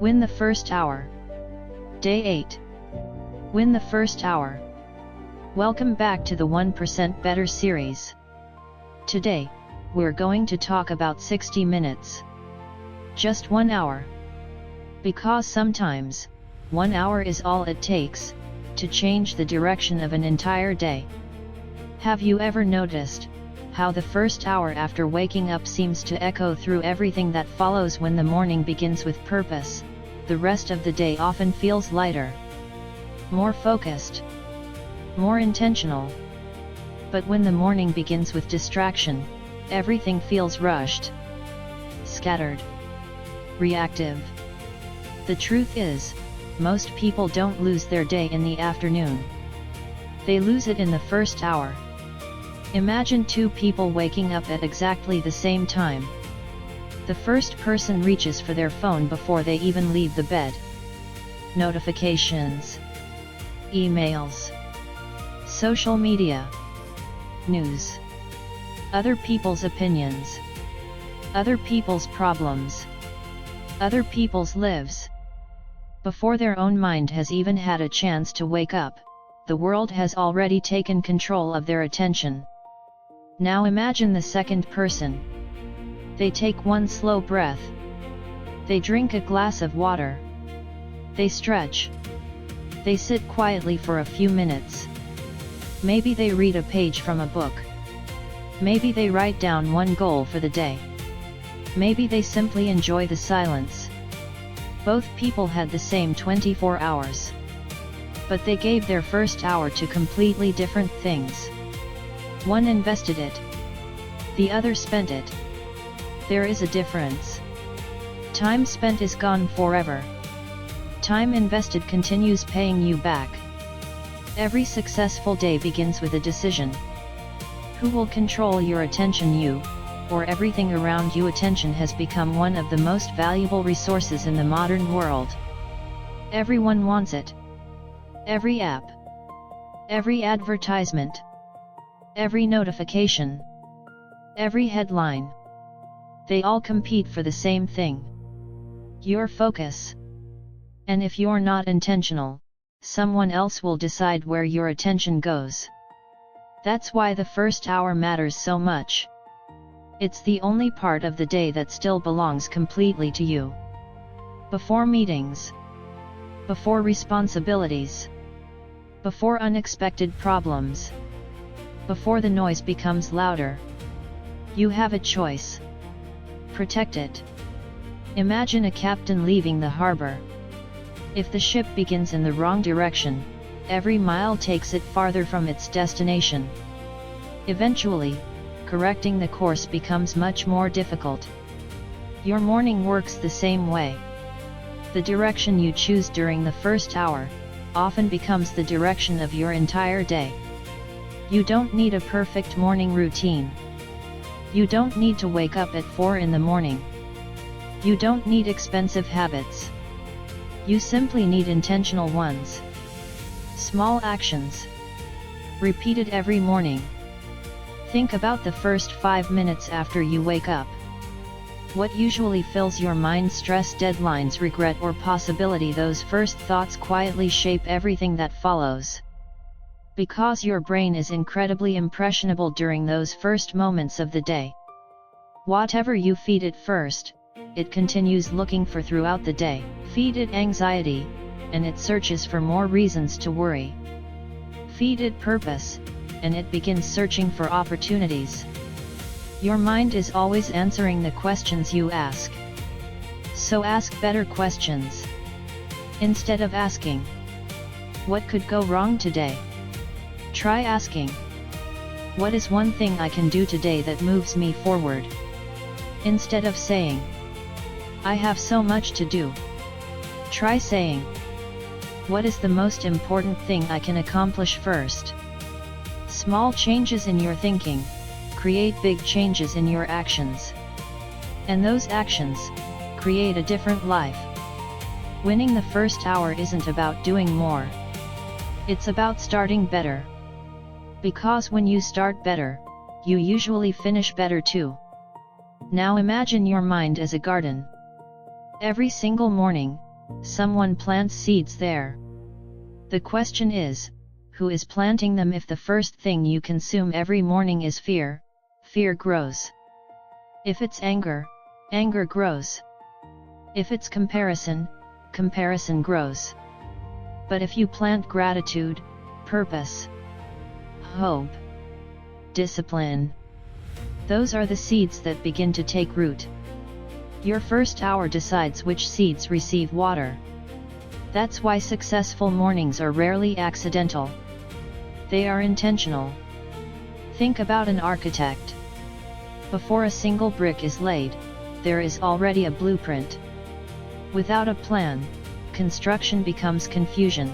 Win the first hour. Day 8. Win the first hour. Welcome back to the 1% Better series. Today, we're going to talk about 60 minutes. Just 1 hour. Because sometimes, 1 hour is all it takes to change the direction of an entire day. Have you ever noticed how the first hour after waking up seems to echo through everything that follows? When the morning begins with purpose, the rest of the day often feels lighter, more focused, more intentional. But when the morning begins with distraction, everything feels rushed, scattered, reactive. The truth is, most people don't lose their day in the afternoon. They lose it in the first hour. Imagine two people waking up at exactly the same time. The first person reaches for their phone before they even leave the bed. Notifications, emails, social media, news, other people's opinions, other people's problems, other people's lives. Before their own mind has even had a chance to wake up, the world has already taken control of their attention. Now imagine the second person. They take one slow breath. They drink a glass of water. They stretch. They sit quietly for a few minutes. Maybe they read a page from a book. Maybe they write down one goal for the day. Maybe they simply enjoy the silence. Both people had the same 24 hours. But they gave their first hour to completely different things. One invested it. The other spent it. There is a difference. Time spent is gone forever. Time invested continues paying you back. Every successful day begins with a decision. Who will control your attention, you, or everything around you? Attention has become one of the most valuable resources in the modern world. Everyone wants it. Every app, every advertisement, every notification, every headline. They all compete for the same thing: your focus. And if you're not intentional, someone else will decide where your attention goes. That's why the first hour matters so much. It's the only part of the day that still belongs completely to you. Before meetings, before responsibilities, before unexpected problems, before the noise becomes louder, you have a choice. Protect it. Imagine a captain leaving the harbor. If the ship begins in the wrong direction, every mile takes it farther from its destination. Eventually, correcting the course becomes much more difficult. Your morning works the same way. The direction you choose during the first hour often becomes the direction of your entire day. You don't need a perfect morning routine. You don't need to wake up at 4 in the morning. You don't need expensive habits. You simply need intentional ones. Small actions, repeated every morning. Think about the first 5 minutes after you wake up. What usually fills your mind? Stress, deadlines, regret, or possibility? Those first thoughts quietly shape everything that follows. Because your brain is incredibly impressionable during those first moments of the day. Whatever you feed it first, it continues looking for throughout the day. Feed it anxiety, and it searches for more reasons to worry. Feed it purpose, and it begins searching for opportunities. Your mind is always answering the questions you ask. So ask better questions. Instead of asking, "What could go wrong today?" try asking, "What is one thing I can do today that moves me forward?" Instead of saying, "I have so much to do," try saying, "What is the most important thing I can accomplish first?" Small changes in your thinking create big changes in your actions. And those actions create a different life. Winning the first hour isn't about doing more. It's about starting better. Because when you start better, you usually finish better too. Now imagine your mind as a garden. Every single morning, someone plants seeds there. The question is, who is planting them? If the first thing you consume every morning is fear, fear grows. If it's anger, anger grows. If it's comparison, comparison grows. But if you plant gratitude, purpose, hope, discipline, those are the seeds that begin to take root. Your first hour decides which seeds receive water. That's why successful mornings are rarely accidental. They are intentional. Think about an architect. Before a single brick is laid, there is already a blueprint. Without a plan, construction becomes confusion.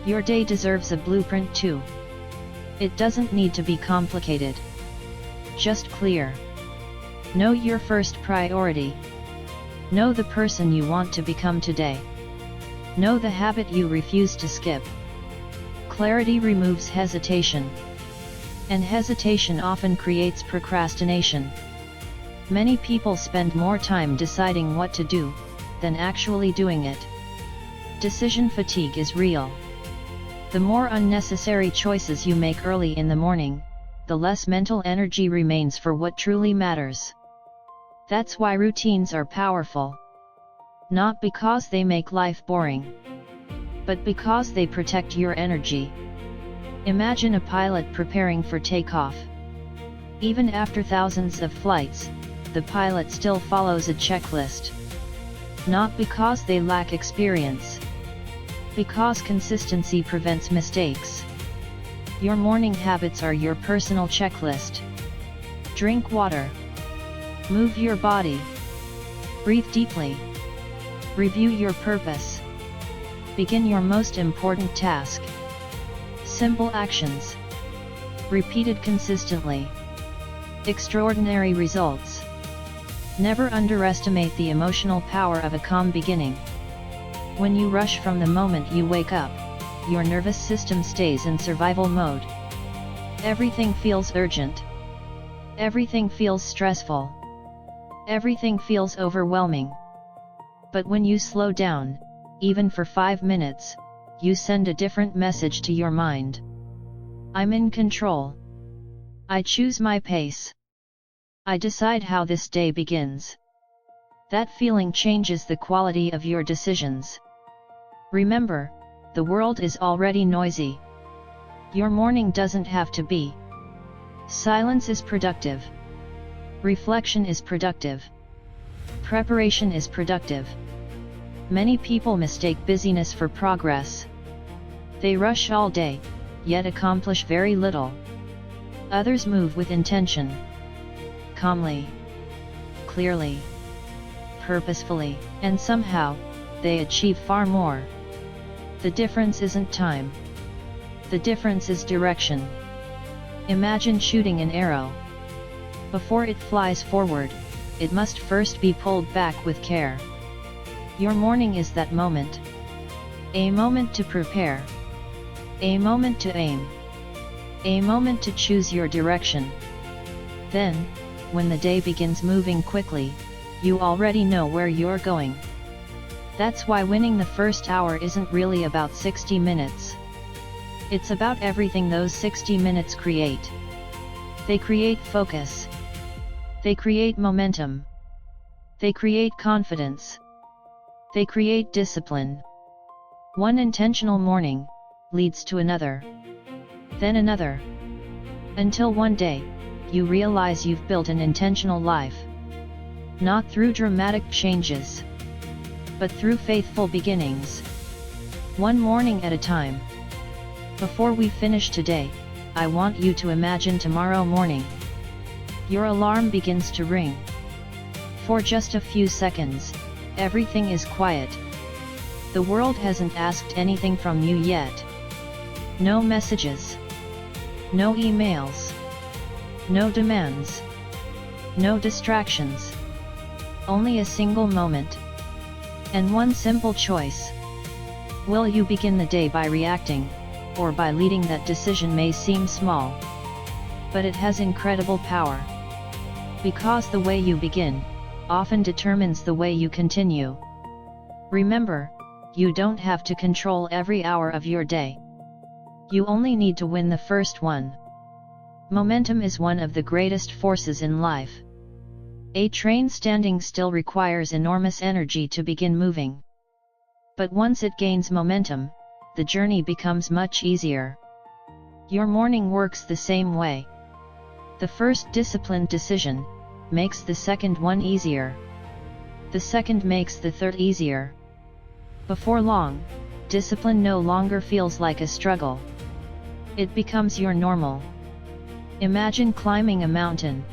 Your day deserves a blueprint too. It doesn't need to be complicated. Just clear. Know your first priority. Know the person you want to become today. Know the habit you refuse to skip. Clarity removes hesitation. And hesitation often creates procrastination. Many people spend more time deciding what to do than actually doing it. Decision fatigue is real. The more unnecessary choices you make early in the morning, the less mental energy remains for what truly matters. That's why routines are powerful. Not because they make life boring, but because they protect your energy. Imagine a pilot preparing for takeoff. Even after thousands of flights, the pilot still follows a checklist. Not because they lack experience, because consistency prevents mistakes. Your morning habits are your personal checklist. Drink water. Move your body. Breathe deeply. Review your purpose. Begin your most important task. Simple actions, repeated consistently. Extraordinary results. Never underestimate the emotional power of a calm beginning. When you rush from the moment you wake up, your nervous system stays in survival mode. Everything feels urgent. Everything feels stressful. Everything feels overwhelming. But when you slow down, even for 5 minutes, you send a different message to your mind. I'm in control. I choose my pace. I decide how this day begins. That feeling changes the quality of your decisions. Remember, the world is already noisy. Your morning doesn't have to be. Silence is productive. Reflection is productive. Preparation is productive. Many people mistake busyness for progress. They rush all day, yet accomplish very little. Others move with intention. Calmly, clearly, purposefully, and somehow, they achieve far more. The difference isn't time. The difference is direction. Imagine shooting an arrow. Before it flies forward, it must first be pulled back with care. Your morning is that moment. A moment to prepare. A moment to aim. A moment to choose your direction. Then, when the day begins moving quickly, you already know where you're going. That's why winning the first hour isn't really about 60 minutes. It's about everything those 60 minutes create. They create focus. They create momentum. They create confidence. They create discipline. One intentional morning leads to another, then another, until one day, you realize you've built an intentional life. Not through dramatic changes, but through faithful beginnings. One morning at a time. Before we finish today, I want you to imagine tomorrow morning. Your alarm begins to ring. For just a few seconds, everything is quiet. The world hasn't asked anything from you yet. No messages. No emails. No demands. No distractions. Only a single moment. And one simple choice. Will you begin the day by reacting, or by leading? That decision may seem small, but it has incredible power. Because the way you begin often determines the way you continue. Remember, you don't have to control every hour of your day. You only need to win the first one. Momentum is one of the greatest forces in life. A train standing still requires enormous energy to begin moving. But once it gains momentum, the journey becomes much easier. Your morning works the same way. The first disciplined decision makes the second one easier. The second makes the third easier. Before long, discipline no longer feels like a struggle. It becomes your normal. Imagine climbing a mountain.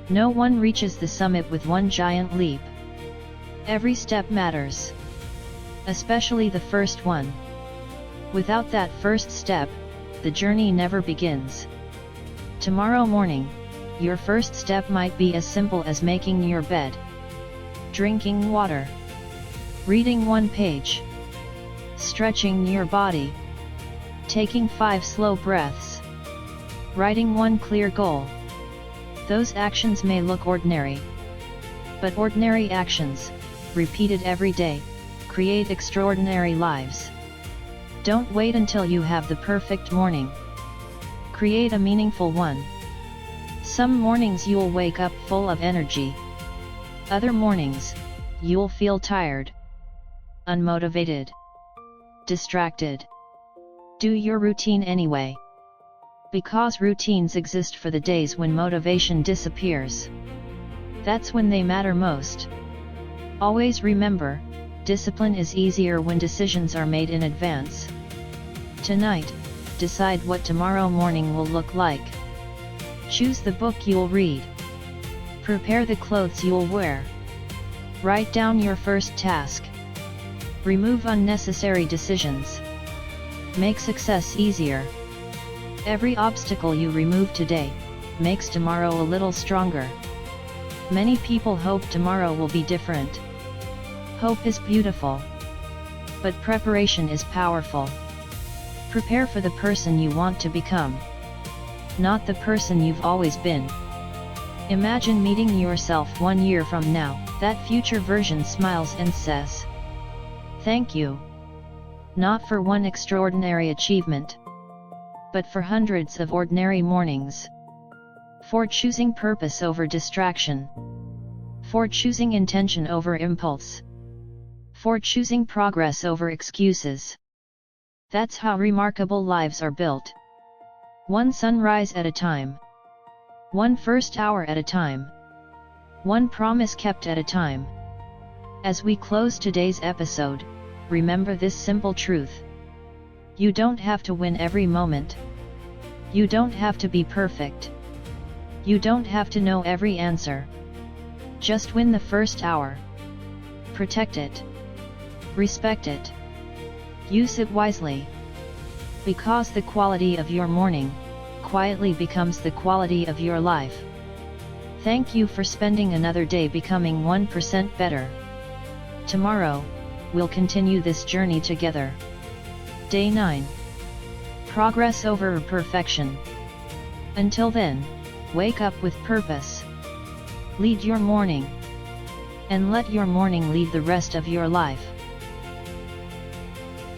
No one reaches the summit with one giant leap. Every step matters. Especially the first one. Without that first step, the journey never begins. Tomorrow morning, your first step might be as simple as making your bed, drinking water, reading one page, stretching your body, taking 5 slow breaths, writing one clear goal. Those actions may look ordinary. But ordinary actions, repeated every day, create extraordinary lives. Don't wait until you have the perfect morning. Create a meaningful one. Some mornings you'll wake up full of energy. Other mornings, you'll feel tired, unmotivated, distracted. Do your routine anyway. Because routines exist for the days when motivation disappears. That's when they matter most. Always remember, discipline is easier when decisions are made in advance. Tonight, decide what tomorrow morning will look like. Choose the book you'll read. Prepare the clothes you'll wear. Write down your first task. Remove unnecessary decisions. Make success easier. Every obstacle you remove today makes tomorrow a little stronger. Many people hope tomorrow will be different. Hope is beautiful. But preparation is powerful. Prepare for the person you want to become, not the person you've always been. Imagine meeting yourself 1 year from now. That future version smiles and says, "Thank you." Not for one extraordinary achievement, but for hundreds of ordinary mornings. For choosing purpose over distraction. For choosing intention over impulse. For choosing progress over excuses. That's how remarkable lives are built. One sunrise at a time. One first hour at a time. One promise kept at a time. As we close today's episode, remember this simple truth. You don't have to win every moment. You don't have to be perfect. You don't have to know every answer. Just win the first hour. Protect it. Respect it. Use it wisely. Because the quality of your morning quietly becomes the quality of your life. Thank you for spending another day becoming 1% better. Tomorrow, we'll continue this journey together. Day 9. Progress over perfection. Until then, wake up with purpose. Lead your morning. And let your morning lead the rest of your life.